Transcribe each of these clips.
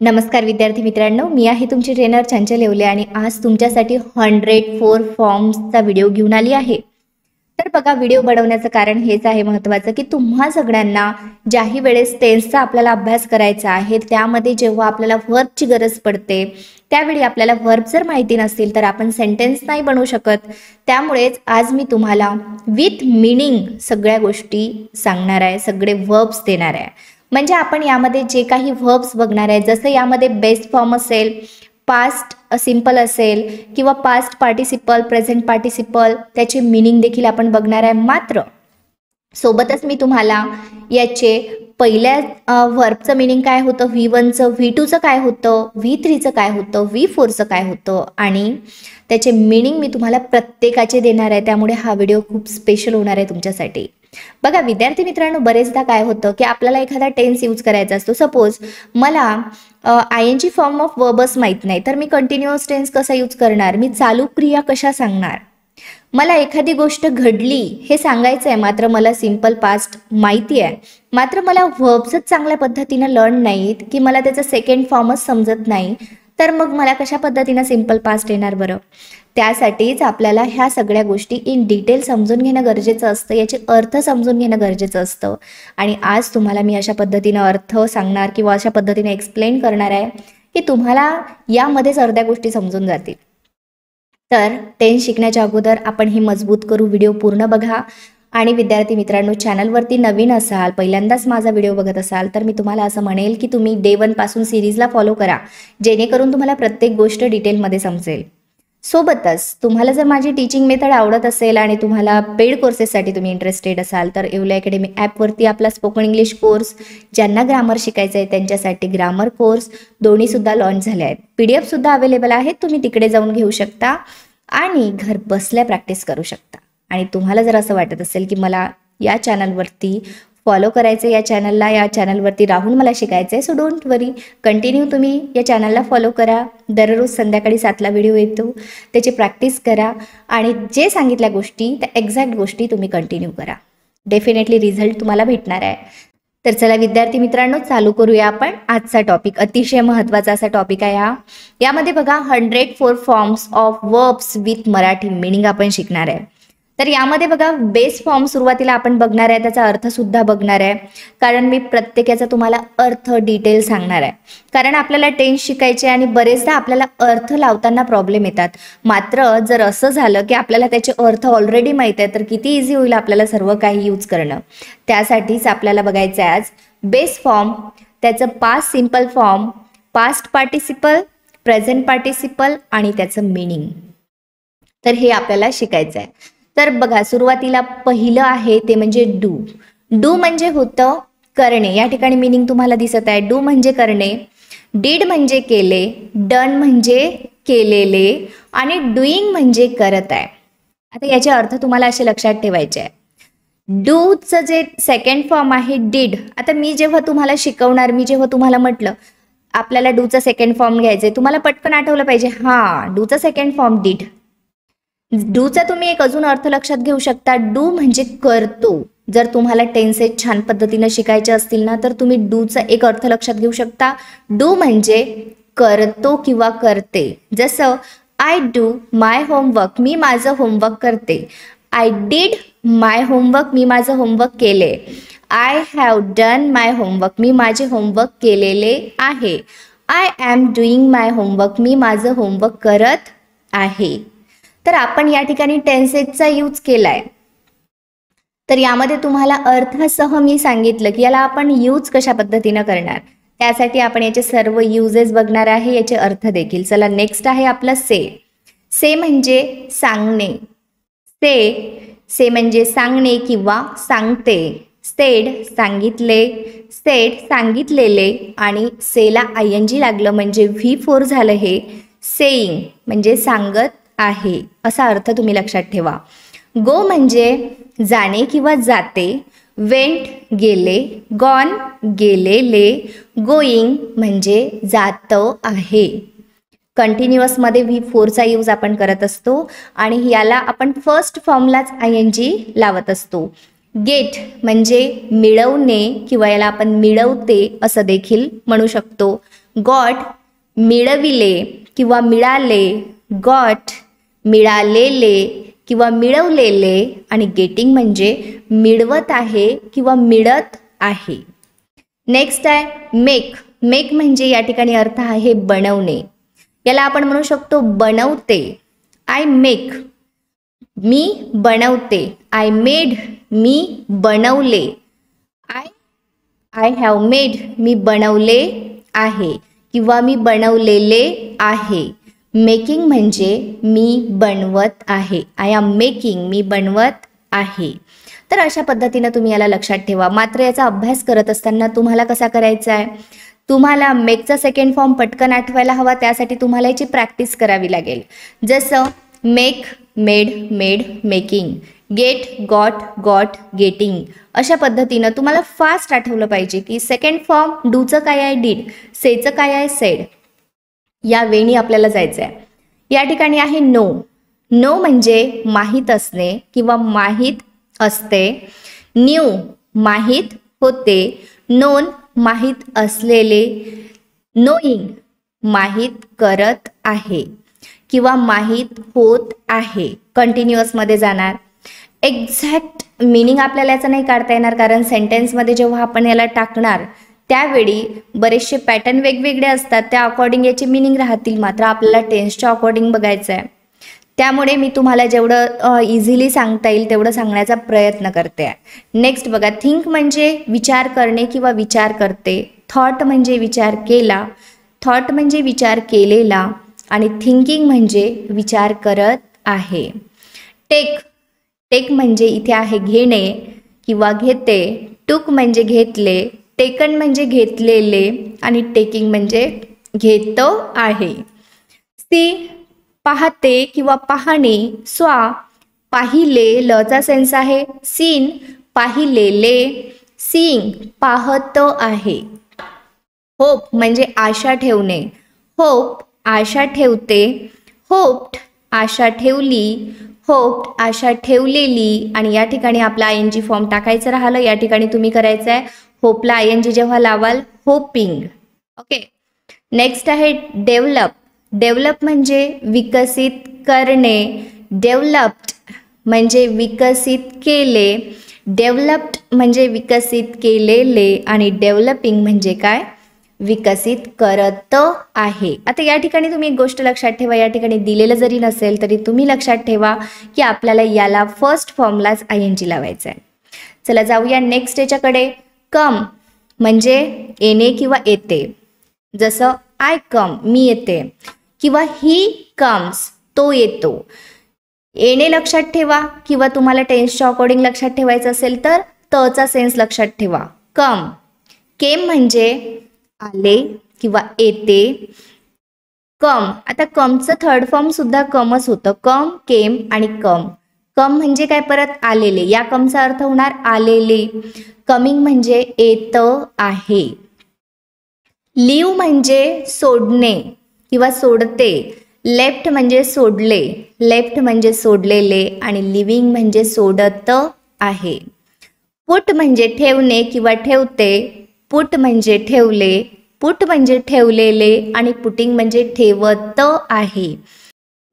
नमस्कार विद्यार्थी मित्रांनो, मी आहे तुमची ट्रेनर चंचल येवले आणि आज तुमच्यासाठी 104 फॉर्म्सचा व्हिडिओ घेऊन आली आहे। तर बघा, व्हिडिओ बनवण्याचं कारण हेच आहे महत्त्वाचं की तुम्हा सगळ्यांना ज्याही वेळेस टेन्सचा आपल्याला अभ्यास करायचा आहे त्यामध्ये जेव्हा आपल्याला व्हर्बची गरज पडते त्यावेळी आपल्याला व्हर्ब जर माहिती नसतील तर आपण सेंटेन्स नाही बनवू शकत। त्यामुळेच आज मी तुम्हाला विथ मीनिंग सगळ्या गोष्टी सांगणार आहे, सगळे व्हर्ब्स देणार आहे। म्हणजे आपण यामध्ये जे काही व्हर्ब्स बघणार आहे, जसं यामध्ये बेस्ट फॉर्म असेल, पास्ट सिंपल असेल किंवा पास्ट पार्टिसिपल, प्रेझेंट पार्टिसिपल, त्याचे मीनिंग देखील आपण बघणार आहे। मात्र सोबतच मी तुम्हाला याचे पहिल्या व्हर्बचं मीनिंग काय होतं, V1चं, V2चं काय होतं, V3चं काय होतं, V4चं काय होतं आणि त्याचे मीनिंग मी तुम्हाला प्रत्येकाचे देणार आहे। त्यामुळे हा व्हिडिओ खूप स्पेशल होणार आहे तुमच्यासाठी। बघा विद्यार्थी मित्रांनो, बरेचदा काय होतं की आपल्याला एखादा टेन्स यूज करायचा असतो। सपोज मला ING फॉर्म ऑफ वर्बच माहीत नाही, तर मी कंटिन्युअस टेन्स कसा यूज करणार, मी चालू क्रिया कशा सांगणार। मला एखादी गोष्ट घडली हे सांगायचं आहे, मात्र मला सिंपल पास्ट माहिती आहे, मात्र मला व्हर्ब्सच चांगल्या पद्धतीने लर्न नाहीत की मला त्याचा सेकंड फॉर्मच समजत नाही, तर मग मला कशा पद्धतीने सिंपल पास्ट येणार बरं। त्यासाठीच आपल्याला ह्या सगळ्या गोष्टी इन डिटेल समजून घेणं गरजेचं असतं, याचे अर्थ समजून घेणं गरजेचं असतं। आणि आज तुम्हाला मी अशा पद्धतीने अर्थ सांगणार किंवा अशा पद्धतीने एक्सप्लेन करणार आहे की तुम्हाला यामध्येच अर्ध्या गोष्टी समजून जातील। तर टेन्स शिकण्याच्या अगोदर आपण ही मजबूत करू, व्हिडिओ पूर्ण बघा। आणि विद्यार्थी मित्रांनो, चॅनलवरती नवीन असाल, पहिल्यांदाच माझा व्हिडिओ बघत असाल तर मी तुम्हाला असं म्हणेल की तुम्ही डे 1 पासून सिरीजला फॉलो करा, जेणेकरून तुम्हाला प्रत्येक गोष्ट डिटेलमध्ये समजेल। सोबतच तुम्हाला जर माझी टीचिंग मेथड आवडत असेल आणि तुम्हाला पेड कोर्सेससाठी तुम्ही इंटरेस्टेड असाल तर येवले अकॅडमी ॲपवरती आपला स्पोकन इंग्लिश कोर्स, ज्यांना ग्रामर शिकायचं आहे त्यांच्यासाठी ग्रामर कोर्स दोन्हीसुद्धा लॉन्च झाले आहेत। PDF सुद्धा अवेलेबल आहेत, तुम्ही तिकडे जाऊन घेऊ शकता आणि घर बसल्या प्रॅक्टिस करू शकता। आणि तुम्हाला जर असं वाटत असेल की मला या चॅनलवरती फॉलो करायचं, या चॅनलवरती राहून मला शिकायचं आहे, सो डोंट वरी, कंटिन्यू तुम्ही या चॅनलला फॉलो करा। दररोज संध्याकाळी 7ला व्हिडिओ येतो, त्याची प्रॅक्टिस करा आणि जे सांगितल्या गोष्टी त्या एक्झॅक्ट गोष्टी तुम्ही कंटिन्यू करा, डेफिनेटली रिझल्ट तुम्हाला भेटणार आहे। तर चला विद्यार्थी मित्रांनो, चालू करूया आपण आजचा टॉपिक। अतिशय महत्त्वाचा असा टॉपिक आहे यामध्ये बघा 104 forms of verbs with Marathi meaning आपण शिकणार आहे। तर यामध्ये बघा बेस फॉर्म सुरुवातीला आपण बघणार आहे, त्याचा अर्थ सुद्धा बघणार आहे, कारण मी प्रत्येकाचा तुम्हाला अर्थ डिटेल सांगणार आहे। कारण आपल्याला टेन्स शिकायचे आणि बरेचदा आपल्याला अर्थ लावताना प्रॉब्लेम येतात, मात्र जर असं झालं की आपल्याला त्याचे अर्थ ऑलरेडी माहीत आहे तर किती इझी होईल आपल्याला सर्व काही यूज करणं। त्यासाठीच आपल्याला बघायचं आहे आज बेस फॉर्म, त्याचं past simple form, past participle, present participle आणि त्याचं मीनिंग। तर हे आपल्याला शिकायचं आहे। तर बघा सुरुवातीला पहिलं आहे ते म्हणजे डू। डू म्हणजे होतं करणे, या ठिकाणी मीनिंग तुम्हाला दिसत आहे। डू म्हणजे करणे, डीड म्हणजे केले, डन म्हणजे केलेले आणि डुईंग म्हणजे करत आहे। आता याचे अर्थ तुम्हाला असे लक्षात ठेवायचे आहे। डूचं जे सेकंड फॉर्म आहे डीड, आता मी जेव्हा तुम्हाला शिकवणार, मी जेव्हा तुम्हाला म्हटलं आपल्याला डूचा सेकंड फॉर्म घ्यायचे, तुम्हाला पटकन आठवलं पाहिजे, हां डूचा सेकंड फॉर्म डीड। डूचा तुम्ही एक अजून अर्थ लक्षात घेऊ शकता, डू म्हणजे करतो। जर तुम्हाला टेन्सेस छान पद्धतीने शिकायचे असतील ना तर तुम्ही डूचा एक अर्थ लक्षात घेऊ शकता, डू म्हणजे करतो किंवा करते। जसं आय डू माय होमवर्क, मी माझं होमवर्क करते। आय डीड माय होमवर्क, मी माझं होमवर्क केले। I have done my homework, मी माझे होमवर्क केलेले आहे। I am doing my homework, मी माझं होमवर्क करत आहे। तर आपण या ठिकाणी टेन्सेसचा यूज केलाय। तर यामध्ये तुम्हाला अर्थसह मी सांगितलं की याला आपण यूज कशा पद्धतीने करणार, त्यासाठी आपण याचे सर्व युजेस बघणार आहे, याचे अर्थ देखील। चला नेक्स्ट आहे आपलं से। से म्हणजे सांगणे, से म्हणजे सांगणे किंवा सांगते। सेड सांगितले, सेड सांगितलेले आणि सेला ING लागलं म्हणजे V4 झालं हे। सेईंग म्हणजे सांगत आहे, असा अर्थ तुम्ही लक्षात ठेवा। गो म्हणजे जाणे किंवा जाते, वेंट गेले, गॉन गेलेले, गोईंग म्हणजे जात आहे। कंटिन्युअसमध्ये V4चा यूज आपण करत असतो आणि याला आपण फर्स्ट फॉर्मलाच ING लावत असतो। गेट म्हणजे मिळवणे किंवा याला आपण मिळवते असं देखील म्हणू शकतो। गॉट मिळविले किंवा मिळाले, गॉट मिळालेले किंवा मिळवलेले, आणि गेटिंग म्हणजे मिळवत आहे किंवा मिळत आहे. नेक्स्ट आहे मेक. मेक म्हणजे या ठिकाणी अर्थ आहे बनवणे. याला आपण म्हणू शकतो बनवते. आय मेक, मी बनवते. आय मेड, मी बनवले. आय हॅव मेड, मी बनवले आहे किंवा मी बनवलेले आहे. मेकिंग म्हणजे मी बनवत आहे. आय एम मेकिंग, मी बनवत आहे. तर अशा पद्धतीनं तुम्ही याला लक्षात ठेवा. मात्र याचा अभ्यास करत असताना तुम्हाला कसा करायचा आहे, तुम्हाला मेकचा सेकंड फॉर्म पटकन आठवायला हवा, त्यासाठी तुम्हाला याची प्रॅक्टिस करावी लागेल. जसं make, made, made, making, get, got, got, getting. अशा पद्धतीनं तुम्हाला फास्ट आठवलं पाहिजे की सेकंड फॉर्म डूचं काय आहे डीड, सेचं काय आहे सेड. या वेळी आपल्याला जायचं आहे. या ठिकाणी आहे नो. नो म्हणजे माहीत असणे किंवा माहीत असते. न्यू माहीत होते. नोन माहीत असलेले. नोईंग माहीत करत आहे किंवा माहीत होत आहे. कंटिन्युअसमध्ये जाणार. एक्झॅक्ट मिनिंग आपल्याला याचं नाही काढता येणार, कारण सेंटेन्समध्ये जेव्हा आपण याला टाकणार त्यावेळी बरेचसे पॅटर्न वेगवेगळे असतात, त्या अकॉर्डिंग याचे मिनिंग राहतील. मात्र आपल्याला टेन्सच्या अकॉर्डिंग बघायचं आहे. त्यामुळे मी तुम्हाला जेवढं इझिली सांगता येईल तेवढं सांगण्याचा प्रयत्न करते आहे. नेक्स्ट बघा, थिंक म्हणजे विचार करणे किंवा विचार करते. थॉट म्हणजे विचार केला. थॉट म्हणजे विचार केलेला. आणि थिंकिंग म्हणजे विचार करत आहे. टेक. टेक म्हणजे इथे आहे घेणे किंवा घेते. टूक म्हणजे घेतले. टेकन म्हणजे घेतलेले. आणि टेकिंग म्हणजे घेतो आहे. सी पाहते किंवा पाहणे. स्वा पाहिले, लचा सेन्स आहे. सीन पाहिलेले. सीइंग पाहत आहे. होप म्हणजे आशा ठेवणे. होप आशा ठेवते. होप्ड आशा ठेवली. होप्ड आशा ठेवलेली. आणि या ठिकाणी आपला ING फॉर्म टाकायचं राहिलं. या ठिकाणी तुम्ही करायचं आहे होपला ING जेव्हा लावाल होपिंग. ओके. नेक्स्ट आहे डेव्हलप. डेव्हलप म्हणजे विकसित करणे. डेव्हलप्ड म्हणजे विकसित केले. डेव्हलप्ड म्हणजे विकसित केलेले. आणि डेव्हलपिंग म्हणजे काय, विकसित करत आहे. आता या ठिकाणी तुम्ही एक गोष्ट लक्षात ठेवा, या ठिकाणी दिलेलं जरी नसेल तरी तुम्ही लक्षात ठेवा की आपल्याला याला फर्स्ट फॉर्मलाच ING लावायचं आहे. चला जाऊया नेक्स्ट याच्याकडे. कम म्हणजे येणे किंवा येते. जसं आय कम मी येते किंवा ही कम्स तो येतो. येणे लक्षात ठेवा किंवा तुम्हाला टेन्सच्या अकॉर्डिंग लक्षात ठेवायचं असेल तर तचा सेन्स लक्षात ठेवा. कम. केम म्हणजे आले किंवा येते. कम. आता कमचं थर्ड फॉर्म सुद्धा कमच होतं. कम, केम आणि कम. कम म्हणजे काय, परत आलेले. या कमचा अर्थ होणार आलेले. कमिंग म्हणजे येत आहे. लिव्ह म्हणजे सोडणे किंवा सोडते. लेफ्ट म्हणजे सोडले. लेफ्ट म्हणजे सोडलेले. आणि लिव्हिंग म्हणजे सोडत आहे. पुट म्हणजे ठेवणे किंवा ठेवते. पुट म्हणजे ठेवले. पुट म्हणजे ठेवलेले. आणि पुटिंग म्हणजे ठेवत आहे.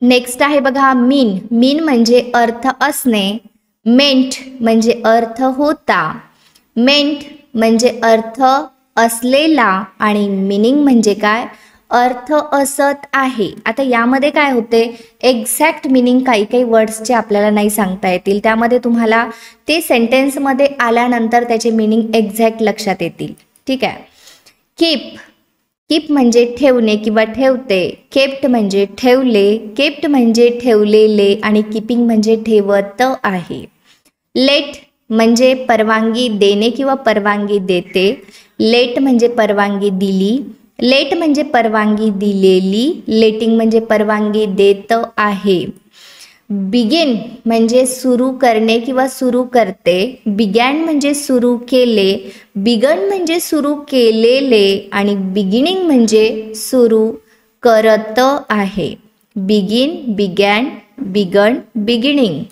नेक्स्ट आहे बघा मीन. मीन म्हणजे अर्थ असणे. मेंट म्हणजे अर्थ होता. मेंट म्हणजे अर्थ असलेला. आणि मिनिंग म्हणजे काय, अर्थ असत आहे. आता यामध्ये काय होते, एक्झॅक्ट मिनिंग काही काही वर्ड्सचे आपल्याला नाही सांगता येतील. त्यामध्ये तुम्हाला ते सेंटेन्समध्ये आल्यानंतर त्याचे मिनिंग एक्झॅक्ट लक्षात येतील. ठीक आहे. कीप. कीप म्हणजे ठेवणे किंवा ठेवते. केप्ट म्हणजे ठेवले. केप्ट म्हणजे ठेवलेले. आणि कीपिंग म्हणजे ठेवत आहे. लेट म्हणजे परवानगी देणे किंवा परवानगी देते. लेट म्हणजे परवानगी दिली. लेट म्हणजे परवानगी दिलेली. लेटिंग म्हणजे परवानगी देत आहे. बिगिन म्हणजे सुरू करणे किंवा सुरू करते. बिगॅन म्हणजे सुरू केले. बिगन म्हणजे सुरू केलेले. आणि बिगिनिंग म्हणजे सुरू करत आहे. Begin, began, begun, beginning.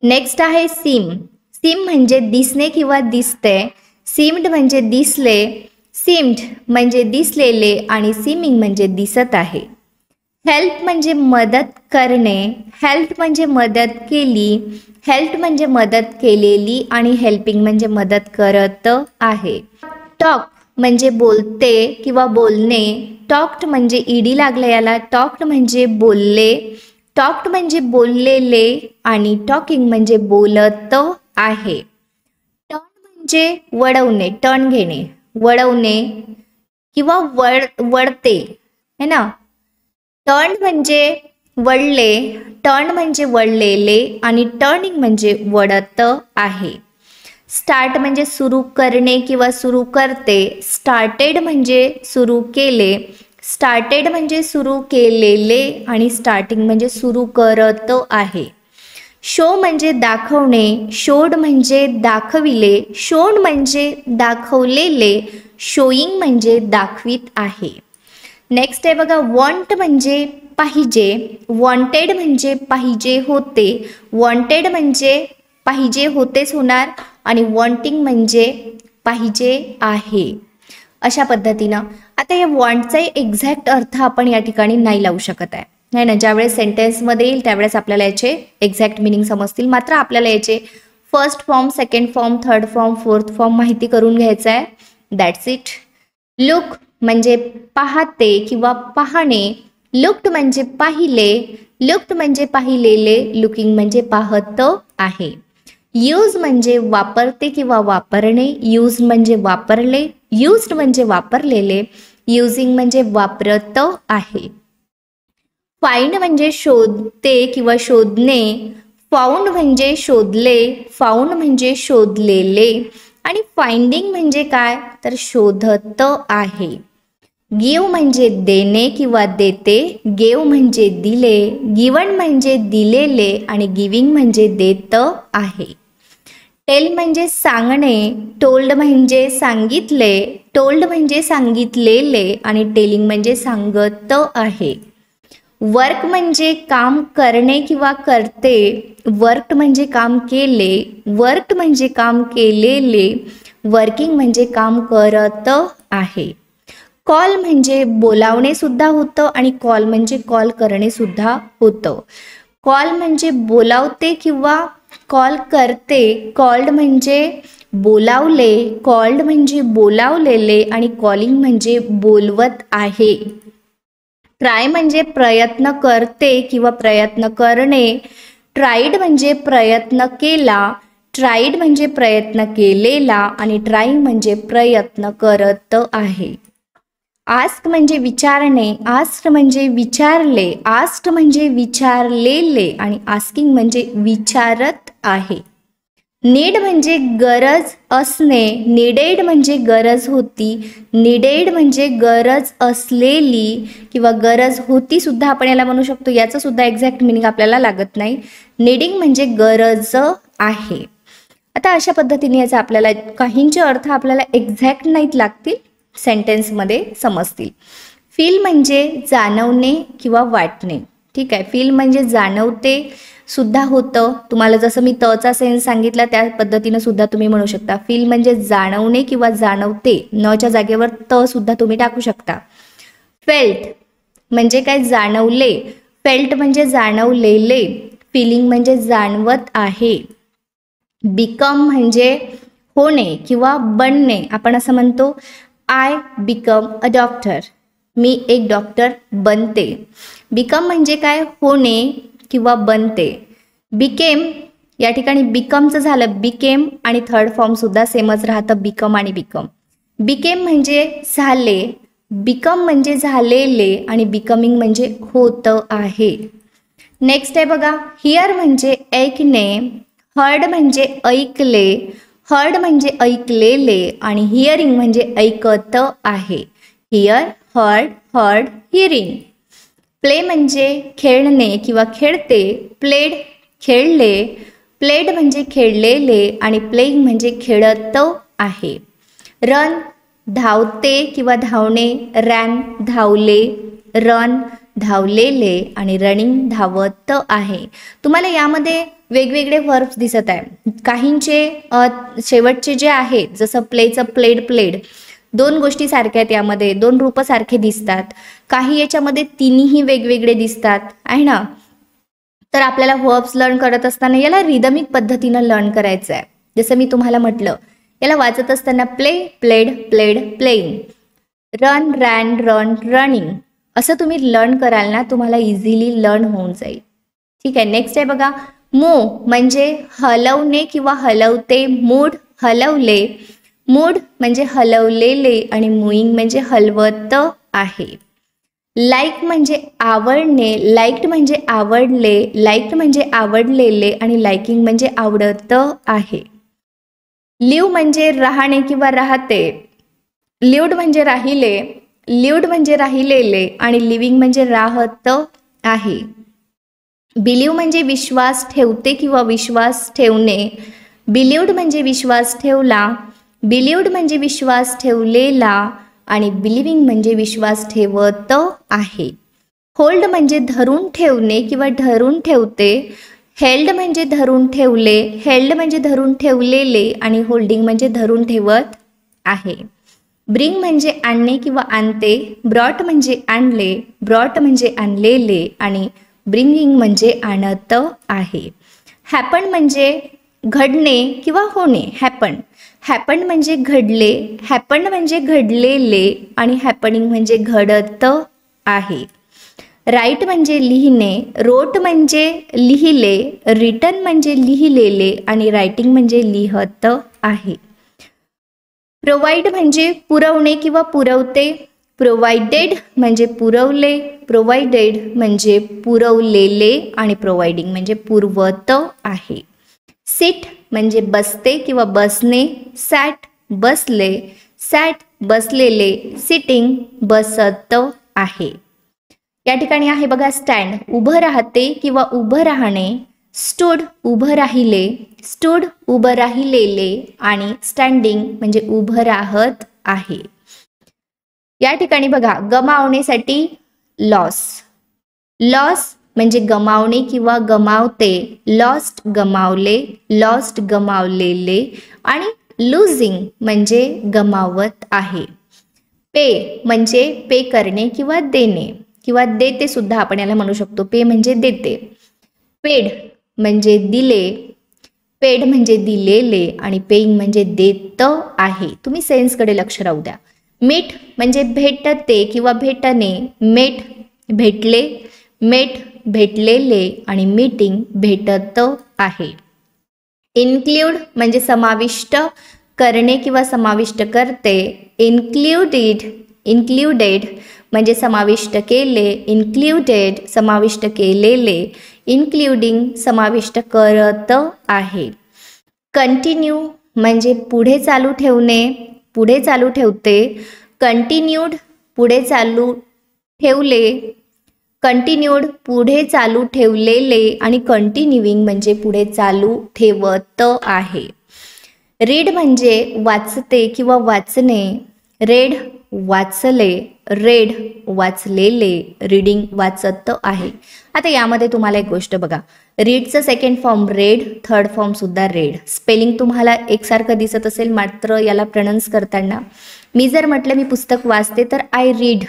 Next आहे सीम. सीम म्हणजे दिसणे किंवा दिसते. सीम्ड म्हणजे दिसले. सीम्ड म्हणजे दिसलेले आणि सीमिंग म्हणजे दिसत आहे. हेल्प म्हणजे मदत करणे, हेल्प म्हणजे मदत केली, हेल्प म्हणजे मदत केलेली आणि हेल्पिंग म्हणजे मदत करत आहे. टॉक म्हणजे बोलते किंवा बोलणे, टॉक्ड म्हणजे ईडी लागले याला, टॉक्ड म्हणजे बोलले, टॉक्ड म्हणजे बोललेले आणि टॉकिंग म्हणजे बोलत आहे. टर्न म्हणजे वळवणे, टर्न घेणे, वळवणे किंवा वळते है ना. टर्न म्हणजे वळले, टर्न म्हणजे वळलेले आणि टर्निंग म्हणजे वळत आहे. स्टार्ट म्हणजे सुरू करणे किंवा सुरू करते, स्टार्टेड म्हणजे सुरू केले, स्टार्टेड म्हणजे सुरू केलेले आणि स्टार्टिंग म्हणजे सुरू करत आहे. शो म्हणजे दाखवणे, शोड म्हणजे दाखविले, शोड म्हणजे दाखवलेले, शोईंग म्हणजे दाखवित आहे. नेक्स्ट आहे बघा, वॉन्ट म्हणजे पाहिजे, वॉन्टेड म्हणजे पाहिजे होते, वॉन्टेड म्हणजे पाहिजे होतेच होणार आणि वॉन्टिंग म्हणजे पाहिजे आहे. अशा पद्धतीनं आता या वॉन्टचा एक्झॅक्ट अर्थ आपण या ठिकाणी नाही लावू शकत आहे, नाही ना. ज्यावेळेस सेंटेन्समध्ये येईल त्यावेळेस आपल्याला याचे एक्झॅक्ट मिनिंग समजतील. मात्र आपल्याला याचे first form, second form, third form, fourth form माहिती करून घ्यायचं आहे. That's it. लुक म्हणजे पाहते किंवा पाहणे, लुक्ड म्हणजे पाहिले, लुक्ड म्हणजे पाहिलेले, लुकिंग म्हणजे पाहत आहे. यूज म्हणजे वापरते किंवा वापरणे, यूज म्हणजे वापरले, यूज्ड म्हणजे वापरलेले, युजिंग म्हणजे वापरत आहे. फाइंड म्हणजे शोधते किंवा शोधणे, फाउंड म्हणजे शोधले, फाउंड म्हणजे शोधलेले आणि फाइंडिंग म्हणजे काय तर शोधत आहे. गिव म्हणजे देणे किंवा देते, गेव म्हणजे दिले, गिवन म्हणजे दिलेले आणि गिविंग म्हणजे देत आहे. टेल म्हणजे सांगणे, टोल्ड म्हणजे सांगितले, टोल्ड म्हणजे सांगितलेले आणि टेलिंग म्हणजे सांगत आहे. वर्क म्हणजे काम करणे किंवा करते, वर्क म्हणजे काम केले, वर्क म्हणजे काम केलेले, वर्किंग म्हणजे काम करत आहे. कॉल म्हणजे बोलावणे सुद्धा होतं आणि कॉल म्हणजे कॉल करणे सुद्धा होतं. कॉल म्हणजे बोलावते किंवा कॉल करते, कॉल्ड म्हणजे बोलावले, कॉल्ड म्हणजे बोलावलेले आणि कॉलिंग म्हणजे बोलवत आहे. ट्राय म्हणजे प्रयत्न करते किंवा प्रयत्न करणे, ट्राईड म्हणजे प्रयत्न केला, ट्राईड म्हणजे प्रयत्न केलेला आणि ट्राईंग म्हणजे प्रयत्न करत आहे. आस्क म्हणजे विचारणे, आस्क्ड म्हणजे विचारले, आस्क्ड म्हणजे विचारलेले आणि आस्किंग म्हणजे विचारत आहे. नीड म्हणजे गरज असणे, निडेड म्हणजे गरज होती, निडेड म्हणजे गरज असलेली किंवा गरज होती सुद्धा आपण याला म्हणू शकतो. याचं सुद्धा एक्झॅक्ट मिनिंग आपल्याला लागत नाही. नीडिंग म्हणजे गरज आहे. आता अशा पद्धतीने याचा आपल्याला काहींचे अर्थ आपल्याला एक्झॅक्ट नाहीत लागतील, सेंटेन्समध्ये समजतील. फील म्हणजे जाणवणे किंवा वाटणे. ठीक आहे, फील म्हणजे जाणवते सुद्धा होतं. तुम्हाला जसं मी तचा सेन्स सांगितला त्या पद्धतीनं सुद्धा तुम्ही म्हणू शकता. फील म्हणजे जाणवणे किंवा जाणवते, नच्या जागेवर त सुद्धा तुम्ही टाकू शकता. फेल्ट म्हणजे काय जाणवले, फेल्ट म्हणजे जाणवलेले, फिलिंग म्हणजे जाणवत आहे. बिकम म्हणजे होणे किंवा बनणे. आपण असं म्हणतो आय बिकम अ डॉक्टर, मी एक डॉक्टर बनते. बिकम म्हणजे काय होणे किंवा बनते. बिकेम या ठिकाणी बिकमचं झालं बिकेम आणि थर्ड फॉर्म सुद्धा सेमच राहतं बिकम आणि बिकम. बिकेम म्हणजे झाले, बिकम म्हणजे झालेले आणि बिकमिंग म्हणजे होतं आहे. नेक्स्ट आहे बघा, हिअर म्हणजे ऐकणे, हर्ड म्हणजे ऐकले, हर्ड म्हणजे ऐकलेले आणि हिअरिंग म्हणजे ऐकत आहे. Here, heard, heard, hearing. Play म्हणजे खेळणे किंवा खेळते, प्लेड खेळले, प्लेड म्हणजे खेळलेले आणि प्लेइंग म्हणजे खेळत आहे. रन धावते किंवा धावणे, रॅन धावले, रन धावलेले आणि रनिंग धावत आहे. तुम्हाला यामध्ये वेगवेगळे वर्ब्स दिसत आहे. काहींचे शेवटचे जे आहे जसं प्लेचं प्लेड, प्लेड, दोन गोष्टी सारख्या आहेत, यामध्ये दोन रूप सारखे दिसतात, काही याच्यामध्ये तिन्ही वेगवेगळे दिसतात आहे ना. तर आपल्याला वर्ब्स लर्न करत असताना याला रिदमिक पद्धतीनं लर्न करायचं आहे. जसं मी तुम्हाला म्हटलं, याला वाचत असताना play, played, played, playing, run, ran, run, running असं तुम्ही लर्न कराल ना, तुम्हाला इझिली लर्न होऊन जाईल. ठीक आहे. नेक्स्ट आहे बघा, मूव म्हणजे हलवणे किंवा हलवते, मूड हलवले, मूड म्हणजे हलवलेले आणि मूविंग म्हणजे हलवत आहे. लाईक म्हणजे आवडणे, लाईक्ड म्हणजे आवडले, लाईक्ड म्हणजे आवडलेले आणि लाईकिंग म्हणजे आवडत आहे. लिव म्हणजे राहणे किंवा राहते, लिव्ड म्हणजे राहिले, लिव्ड म्हणजे राहिलेले आणि लिव्हिंग म्हणजे राहत आहे. बिलीव म्हणजे विश्वास ठेवते किंवा विश्वास ठेवणे, बिलीव्ड म्हणजे विश्वास ठेवला, बिलीव्ड म्हणजे विश्वास ठेवलेला आणि बिलिव्हिंग म्हणजे विश्वास ठेवत आहे. होल्ड म्हणजे धरून ठेवणे किंवा धरून ठेवते, हेल्ड म्हणजे धरून ठेवले, हेल्ड म्हणजे धरून ठेवलेले आणि होल्डिंग म्हणजे धरून ठेवत आहे. ब्रिंग म्हणजे आणणे किंवा आणते, ब्रॉट म्हणजे आणले, ब्रॉट म्हणजे आणलेले आणि ब्रिंगिंग म्हणजे आणत आहे. हॅपन म्हणजे घडणे किंवा होणे, हॅपन, हॅपन म्हणजे घडले, हॅपन म्हणजे घडलेले आणि हॅपनिंग म्हणजे घडत आहे. राईट म्हणजे लिहिणे, रोट म्हणजे लिहिले, रिटन म्हणजे लिहिलेले आणि रायटिंग म्हणजे लिहत आहे. प्रोव्हाइड म्हणजे पुरवणे किंवा पुरवते, प्रोव्हाइडेड म्हणजे पुरवले, प्रोव्हाइडेड म्हणजे पुरवलेले आणि प्रोव्हाइडिंग म्हणजे पुरवत आहे. सिट म्हणजे बसते किंवा बसणे, सॅट बसले, सॅट बसलेले, सिटिंग बसत आहे. या ठिकाणी आहे बघा स्टँड, उभं राहते किंवा उभं राहणे, स्टूड उभं राहिले, स्टूड उभं राहिलेले आणि स्टँडिंग म्हणजे उभं राहत आहे. या ठिकाणी बघा गमावण्यासाठी लॉस, लॉस म्हणजे गमावणे किंवा गमावते, लॉस्ट गमावले, लॉस्ट गमावलेले आणि लुझिंग म्हणजे गमावत आहे. पे म्हणजे पे करणे किंवा देणे किंवा देते सुद्धा आपण याला म्हणू शकतो, पे म्हणजे देते. पेड म्हणजे दिले, पेड म्हणजे दिलेले आणि पेइंग म्हणजे देत आहे. तुम्ही सेन्सकडे लक्ष राहू द्या. मीट म्हणजे भेटते किंवा भेटणे, मेट भेटले, मेट भेटलेले आणि मीटिंग भेटत आहे. इन्क्ल्यूड म्हणजे समाविष्ट करणे किंवा समाविष्ट करते, इन्क्ल्युडेड, इन्क्ल्युडेड म्हणजे समाविष्ट केले, इन्क्ल्युडेड समाविष्ट केलेले, इन्क्लुडिंग समाविष्ट करत आहे. कंटिन्यू म्हणजे पुढे चालू ठेवणे, पुढे चालू ठेवते, कंटिन्यूड पुढे चालू ठेवले, कंटिन्यूड पुढे चालू ठेवलेले आणि कंटिन्युइंग म्हणजे पुढे चालू ठेवत आहे. रीड म्हणजे वाचते किंवा वाचणे, रेड वाचले, रेड वाचलेले, रीडिंग वाचत आहे. आता यामध्ये तुम्हाला एक गोष्ट बघा, रीडचं second form read, third form सुद्धा रेड. स्पेलिंग तुम्हाला एकसारखं दिसत असेल, मात्र याला प्रोनाउन्स करताना मी जर म्हटलं मी पुस्तक वाचते तर आय रीड,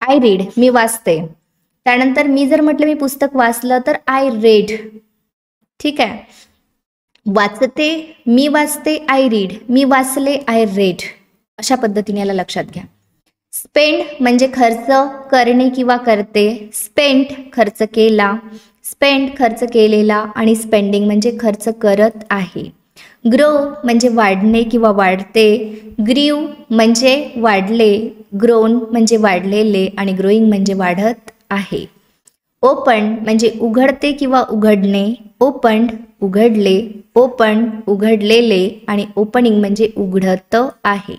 आय रीड मी वाचते. त्यानंतर मी जर म्हटलं मी पुस्तक वाचलं तर आय रेड. ठीक आहे. वाचते मी वाचते आय रीड, मी वाचले आय रेड. अशा पद्धतीने याला लक्षात घ्या. स्पेंड म्हणजे खर्च करणे किंवा करते, स्पेंट खर्च केला, स्पेंड खर्च केलेला आणि स्पेंडिंग म्हणजे खर्च करत आहे. ग्रो म्हणजे वाढणे किंवा वाढते, ग्रीव म्हणजे वाढले, ग्रोन म्हणजे वाढलेले आणि ग्रोईंग म्हणजे वाढत आहे. ओपन म्हणजे उघडते किंवा उघडणे, ओपन्ड उघडले, ओपन उघडलेले आणि ओपनिंग म्हणजे उघडत आहे.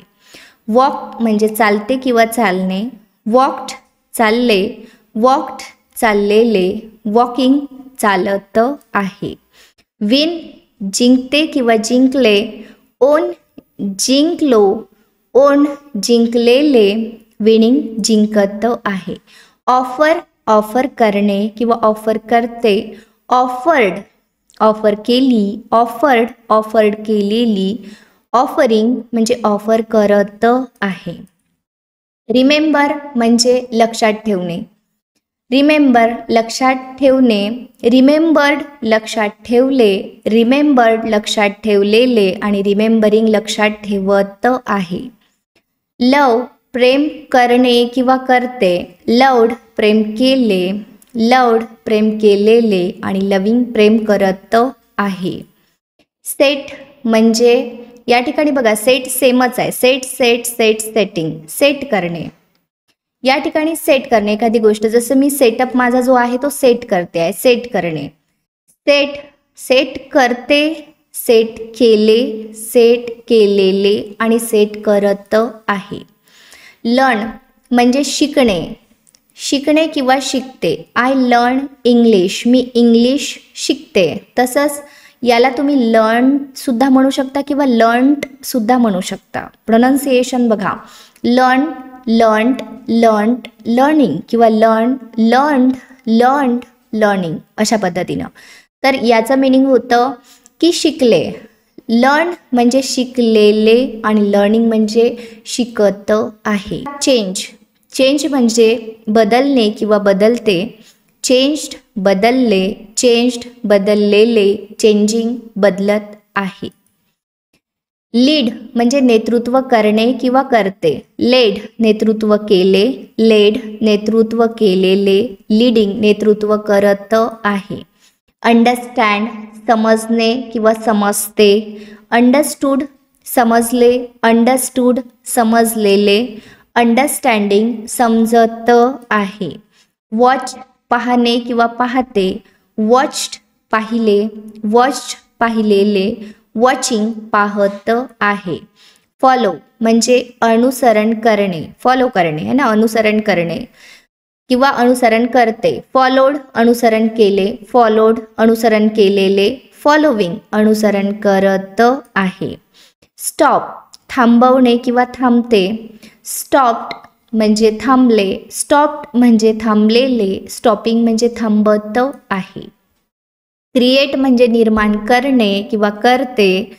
वॉक म्हणजे चालते किंवा चालणे, वॉक्ड चालले, वॉक्ड चाललेले, वॉकिंग चालत आहे. विन जिंकते किंवा जिंकले, ओन जिंकलो, ओन जिंकलेले, विनिंग जिंकत आहे. ऑफर ऑफर करणे किंवा ऑफर करते, ऑफर्ड ऑफर केली, ऑफर्ड ऑफर्ड केलेली, ऑफरिंग म्हणजे ऑफर करत आहे. रिमेंबर म्हणजे लक्षात ठेवणे. रिमेंबर लक्षात ठेवणे, रिमेंबर्ड लक्षात ठेवले, रिमेंबर्ड लक्षात ठेवलेले आणि रिमेंबरिंग लक्षात ठेवत आहे. लव प्रेम करणे किंवा करते, लव्ड प्रेम केले, लव्ड प्रेम केलेले आणि लविंग प्रेम करत आहे. सेट म्हणजे या ठिकाणी बघा सेट सेमच आहे. Set set set setting, set करणे. या ठिकाणी सेट करणे एखादी गोष्ट, जसं मी सेटअप माझा जो आहे तो सेट करते आहे, सेट करणे. सेट सेट करते, सेट केले, सेट केलेले आणि सेट करत आहे. लर्न म्हणजे शिकणे, शिकणे किंवा शिकते. I learn English, me English शिकते. तसंच याला तुम्ही लर्न सुद्धा म्हणू शकता किंवा लर्न्ड सुद्धा म्हणू शकता. प्रोनाउन्सिएशन बघा, लर्न, लर्न्ड, लर्न्ड, लर्निंग किंवा लर्न, लर्न्ड, लर्न्ड, लर्निंग अशा पद्धतीनं. तर याचं मिनिंग होतं की शिकले. लर्न म्हणजे शिकलेले आणि लर्निंग म्हणजे शिकत आहे. चेंज, चेंज म्हणजे बदलणे किंवा बदलते. चेंज्ड बदलले, चेंज्ड बदललेले, चेंजिंग बदलत आहे. लीड म्हणजे नेतृत्व करणे किंवा करते. लेड नेतृत्व केले, लेड नेतृत्व केलेले, लीडिंग नेतृत्व करत आहे. अंडरस्टँड समजणे किंवा समजते. अंडरस्टूड समजले, अंडरस्टूड समजलेले, अंडरस्टँडिंग समजत आहे. वॉच पाहणे किंवा पाहते. वॉच्ड पाहिले, वॉच्ड पाहिलेले, वॉचिंग पाहत आहे. फॉलो म्हणजे अनुसरण करणे, फॉलो करणे है ना, अनुसरण करणे किंवा अनुसरण करते. फॉलोड अनुसरण केले, फॉलोड अनुसरण केलेले, फॉलोविंग अनुसरण करत आहे. स्टॉप थांबवणे किंवा थांबते. स्टॉप्ड म्हणजे थांबले, स्टॉप्ड म्हणजे थांबलेले, स्टॉपिंग म्हणजे थांबत आहे. क्रिएट म्हणजे निर्माण करणे किंवा करते.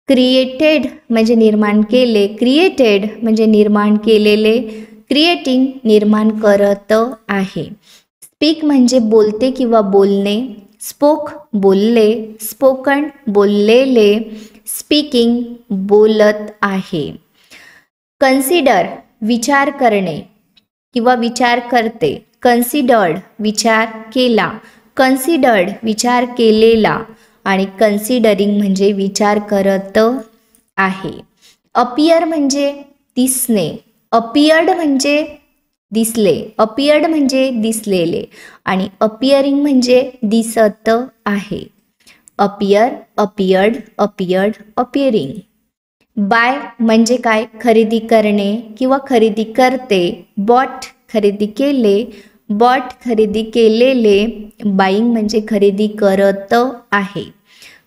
क्रिएटेड म्हणजे निर्माण केले, क्रिएटेड म्हणजे निर्माण केलेले, क्रिएटिंग निर्माण करत आहे. स्पीक म्हणजे बोलते किंवा बोलणे. स्पोक बोलले, स्पोकन बोललेले, स्पीकिंग बोलत आहे. कन्सिडर विचार करणे किंवा विचार करते. कन्सिडर्ड विचार केला, कन्सिडर्ड विचार केलेला आणि कन्सिडरिंग म्हणजे विचार करत आहे. अपियर म्हणजे दिसणे. अपियर्ड म्हणजे दिसले, अपियर्ड म्हणजे दिसलेले आणि अपियरिंग म्हणजे दिसत आहे. Appear, appeared, appeared, appearing. Buy म्हणजे काय, खरेदी करणे किंवा खरेदी करते. बॉट खरेदी केले, बॉट खरेदी केलेले, बाईंग म्हणजे खरेदी करत आहे.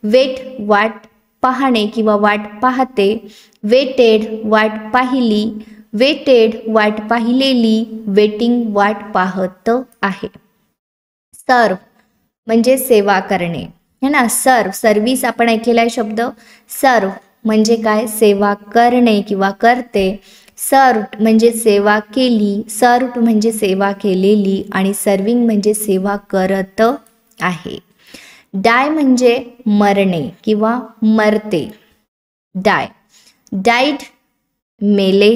वेट वाट पाहणे किंवा वाट पाहते. वेटेड वाट पाहिली, वेटेड वाट पाहिलेली, वेटिंग वाट पाहत आहे. सर्व म्हणजे सेवा करणे है ना. सर्व सर्व्हिस आपण ऐकलेला आहे शब्द. सर्व म्हणजे काय, सेवा करणे किंवा करते. सर्व्ड म्हणजे सेवा केली, सर्व्ड म्हणजे सेवा केलेली आणि सर्विंग म्हणजे सेवा करत आहे. डाय म्हणजे मरणे किंवा मरते. डाय, डाईड मेले,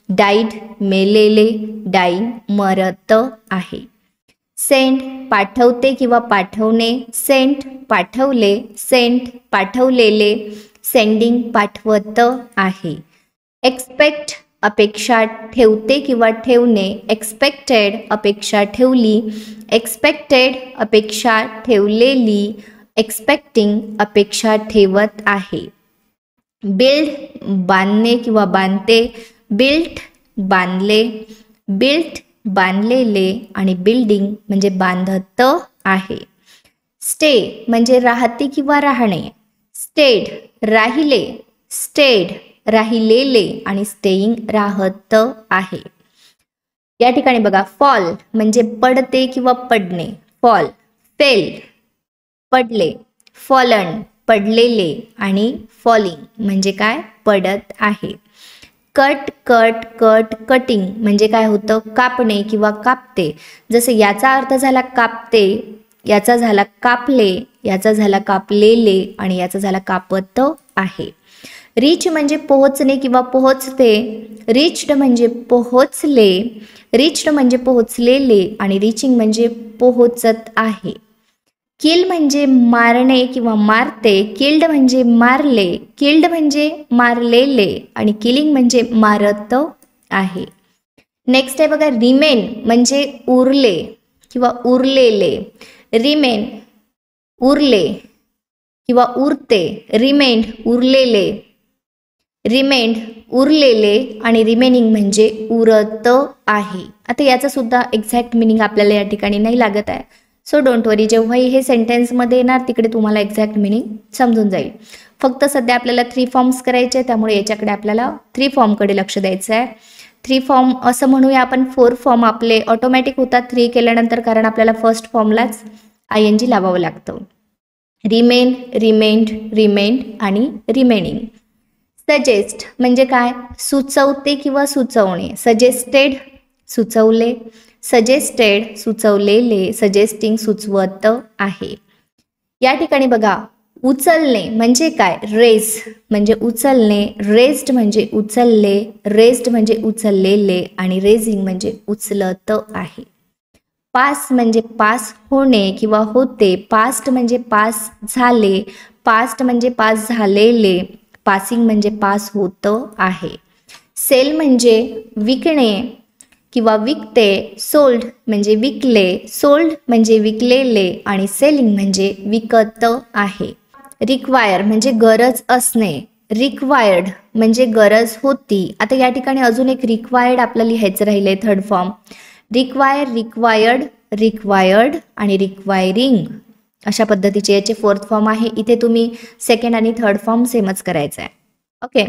डाईड मेलेले, डाईंग मरत आहे. सेंड पाठवते किंवा पाठवणे. सेंट पाठवले, सेंट पाठवलेले, सेंडिंग पाठवत आहे. एक्सपेक्ट अपेक्षा ठेवते किंवा ठेवणे. एक्सपेक्टेड अपेक्षा ठेवली, एक्सपेक्टेड अपेक्षा ठेवलेली, एक्सपेक्टिंग अपेक्षा ठेवत आहे. बिल्ड बांधणे किंवा बांधते. बिल्ट बांधले, बिल्ट बांधलेले आणि बिल्डिंग म्हणजे बांधत आहे. स्टे म्हणजे राहते किंवा राहणे. स्टेड राहिले, स्टेड राहिलेले आणि स्टेईंग राहत आहे. या ठिकाणी बघा, फॉल म्हणजे पडते किंवा पडणे. फॉल, फेल पडले, फॉलन पडलेले आणि फॉलिंग म्हणजे काय, पडत आहे. कट कट कट कटिंग म्हणजे काय होतं, कापणे किंवा कापते. जसे याचा अर्थ झाला कापते, याचा झाला कापले, याचा झाला कापलेले आणि याचा झाला कापत आहे. रीच म्हणजे पोहोचणे किंवा पोहोचते, रीच्ड म्हणजे पोहोचले, रीच्ड म्हणजे पोहोचलेले आणि रीचिंग म्हणजे पोहोचत आहे. किल म्हणजे मारणे किंवा मारते, किल्ड म्हणजे मारले, किल्ड म्हणजे मारलेले आणि किलिंग म्हणजे मारत आहे. नेक्स्ट आहे बघा, रिमेन म्हणजे उरले किंवा उरलेले. रिमेन उरले किंवा उरते, रिमेंड उरलेले, रिमेंड उरलेले आणि रिमेनिंग म्हणजे उरत आहे. आता याचा सुद्धा एक्झॅक्ट मिनिंग आपल्याला या ठिकाणी नाही लागत आहे. सो डोंट वरी, जेव्हाही हे सेंटेन्समध्ये येणार तिकडे तुम्हाला एक्झॅक्ट मिनिंग समजून जाईल. फक्त सध्या आपल्याला 3 फॉर्म्स करायचे, त्यामुळे याच्याकडे आपल्याला 3 फॉर्मकडे लक्ष द्यायचं आहे. 3 फॉर्म असं म्हणूया आपण, 4 फॉर्म आपले ऑटोमॅटिक होतात 3 केल्यानंतर, कारण आपल्याला फर्स्ट फॉर्मलाच ING लावावं लागतं. रिमेन, रिमेंड, रिमेंड आणि रिमेनिंग. सजेस्ट म्हणजे काय, सुचवते किंवा सुचवणे. सजेस्टेड सुचवले, सजेस्टेड सुचवलेले, सजेस्टिंग सुचवत आहे. या ठिकाणी बघा, उचलणे म्हणजे काय, रेज म्हणजे उचलणे, रेज्ड म्हणजे उचलले, रेज्ड म्हणजे उचललेले आणि रेजिंग म्हणजे उचलत आहे. पास म्हणजे पास होणे किंवा होते, पास्ट म्हणजे पास झाले, पास्ट म्हणजे पास झालेले, पासिंग म्हणजे पास होत आहे. सेल म्हणजे विकणे किंवा विकते, सोल्ड म्हणजे विकले, सोल्ड म्हणजे विकलेले आणि सेलिंग म्हणजे विकत आहे. रिक्वायर म्हणजे गरज असणे, रिक्वायर्ड म्हणजे गरज होती. आता या ठिकाणी अजून एक रिक्वायर्ड आपल्याला लिहायचं राहिले, third form. Require, required, required आणि रिक्वायरिंग अशा पद्धतीचे याचे 4th फॉर्म आहे. इथे तुम्ही 2nd आणि 3rd फॉर्म सेमच करायचा आहे. ओके.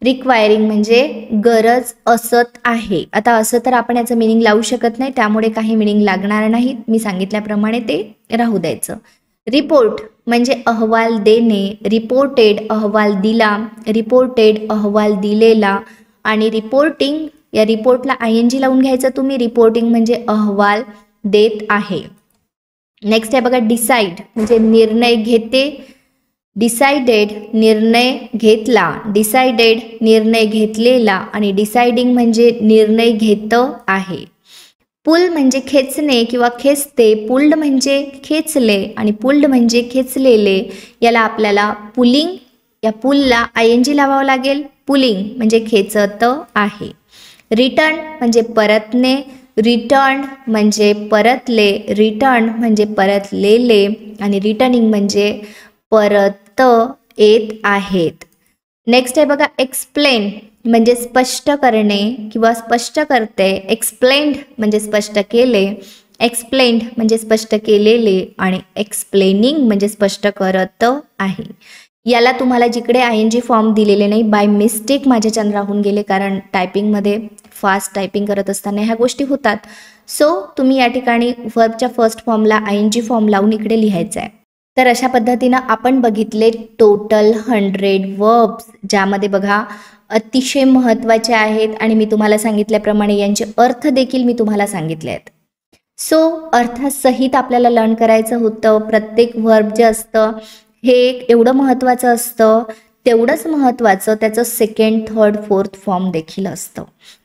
रिक्वायरिंग म्हणजे गरज असत आहे. आता असं तर आपण याचं मिनिंग लावू शकत नाही, त्यामुळे काही मिनिंग लागणार नाही, मी सांगितल्याप्रमाणे ते राहू द्यायचं. रिपोर्ट म्हणजे अहवाल देणे, रिपोर्टेड अहवाल दिला, रिपोर्टेड अहवाल दिलेला आणि रिपोर्टिंग, या रिपोर्टला ING लावून घ्यायचं तुम्ही. रिपोर्टिंग म्हणजे अहवाल देत आहे. नेक्स्ट आहे बघा, डिसाईड म्हणजे निर्णय घेते, डिसाइडेड निर्णय घेतला, डिसाइडेड निर्णय घेतलेला आणि डिसाइडिंग म्हणजे निर्णय घेत आहे. पुल म्हणजे खेचणे किंवा खेचते, पुल्ड म्हणजे खेचले आणि पुल्ड म्हणजे खेचलेले. याला आपल्याला पुलिंग, या पुलला ING लावावं लागेल, पुलिंग म्हणजे खेचत आहे. रिटर्न म्हणजे परतणे, रिटर्न म्हणजे परतले, रिटर्न म्हणजे परतलेले आणि रिटर्निंग म्हणजे परत येत आहेत. नेक्स्ट आहे बघा, एक्सप्लेन म्हणजे स्पष्ट करणे किंवा स्पष्ट करते, एक्सप्लेन्ड म्हणजे स्पष्ट केले, एक्सप्लेन्ड म्हणजे स्पष्ट केलेले आणि एक्सप्लेनिंग म्हणजे स्पष्ट करत आहे. याला तुम्हाला जिकडे ING फॉर्म दिलेले नाही, बाय मिस्टेक माझ्याच्यान राहून गेले, कारण टायपिंगमध्ये फास्ट टायपिंग करत असताना ह्या गोष्टी होतात. सो तुम्ही या ठिकाणी वर्बच्या फर्स्ट फॉर्मला ING फॉर्म लावून इकडे लिहायचं आहे. तर अशा पद्धतीनं आपण बघितले टोटल 100 वर्ब्स, ज्यामध्ये बघा अतिशय महत्त्वाचे आहेत आणि मी तुम्हाला सांगितल्याप्रमाणे यांचे अर्थ देखील मी तुम्हाला सांगितले आहेत. सो अर्थसहित आपल्याला लर्न करायचं होतं. प्रत्येक वर्ब जे असतं हे एवढं महत्त्वाचं असतं, तेवढंच महत्त्वाचं त्याचं 2nd, 3rd, 4th फॉर्म देखील असतं.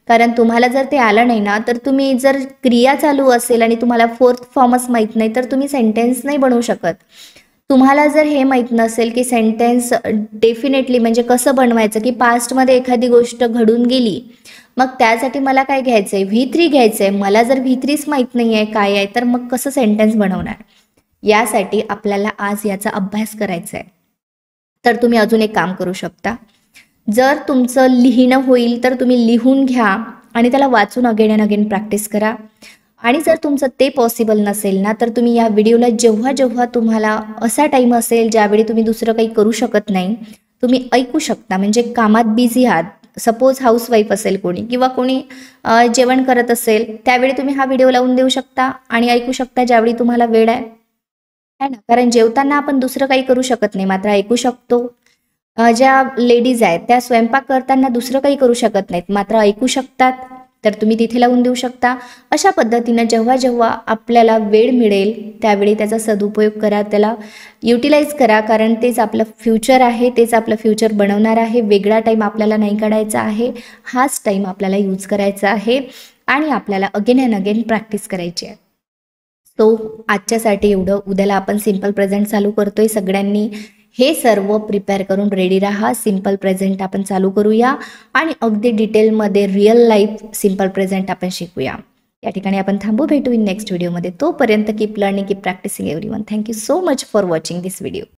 कारण तुम्हाला जर ते आलं नाही ना, तर तुम्ही जर क्रिया चालू असेल आणि तुम्हाला 4th फॉर्मच माहीत नाही, तर तुम्ही सेंटेन्स नाही बनवू शकत. तुम्हाला जर हे माहीत नसेल की सेंटेन्स डेफिनेटली म्हणजे कसं बनवायचं, की पास्टमध्ये एखादी गोष्ट घडून गेली, मग त्यासाठी मला काय घ्यायचं आहे, V3 घ्यायचं आहे. मला जर V3च माहीत नाही आहे काय आहे, तर मग कसं सेंटेन्स बनवणार. यासाठी आपल्याला आज याचा अभ्यास करायचा आहे. तर तुम्ही अजून एक काम करू शकता. जर तुमचं लिहिणं होईल तर तुम्ही लिहून घ्या आणि त्याला वाचून अगेन अँड अगेन प्रॅक्टिस करा. आणि जर तुमचं ते पॉसिबल नसेल ना, तर तुम्ही या व्हिडिओला जेव्हा जेव्हा तुम्हाला असा टाईम असेल ज्यावेळी तुम्ही दुसरं काही करू शकत नाही, तुम्ही ऐकू शकता. म्हणजे कामात बिझी आहात, सपोज हाऊसवाईफ असेल कोणी किंवा कोणी जेवण करत असेल, त्यावेळी तुम्ही हा व्हिडिओ लावून देऊ शकता आणि ऐकू शकता ज्यावेळी तुम्हाला वेळ आहे. आहे ना, कारण जेवताना आपण दुसरं काही करू शकत नाही, मात्र ऐकू शकतो. ज्या लेडीज आहेत त्या स्वयंपाक करताना दुसरं काही करू शकत नाहीत, मात्र ऐकू शकतात. तर तुम्ही तिथे लावून देऊ शकता. अशा पद्धतीनं जेव्हा जेव्हा आपल्याला वेळ मिळेल त्यावेळी त्याचा सदुपयोग करा, त्याला युटिलाइज करा, कारण तेच आपलं फ्युचर आहे, तेच आपलं फ्युचर बनवणार आहे. वेगळा टाईम आपल्याला नाही काढायचा आहे, हाच टाईम आपल्याला यूज करायचा आहे आणि आपल्याला अगेन अँड अगेन प्रॅक्टिस करायची आहे. सो आजच्यासाठी एवढं. उद्याला आपण सिम्पल प्रेझेंट चालू करतोय. सगळ्यांनी हे सर्व प्रिपेअर करून रेडी राहा. सिम्पल प्रेझेंट आपण चालू करूया आणि अगदी डिटेलमध्ये रिअल लाईफ सिम्पल प्रेझेंट आपण शिकूया. या ठिकाणी आपण थांबू, भेटू इन नेक्स्ट व्हिडिओमध्ये. तोपर्यंत keep learning, keep practising everyone. Thank you so much for watching this video.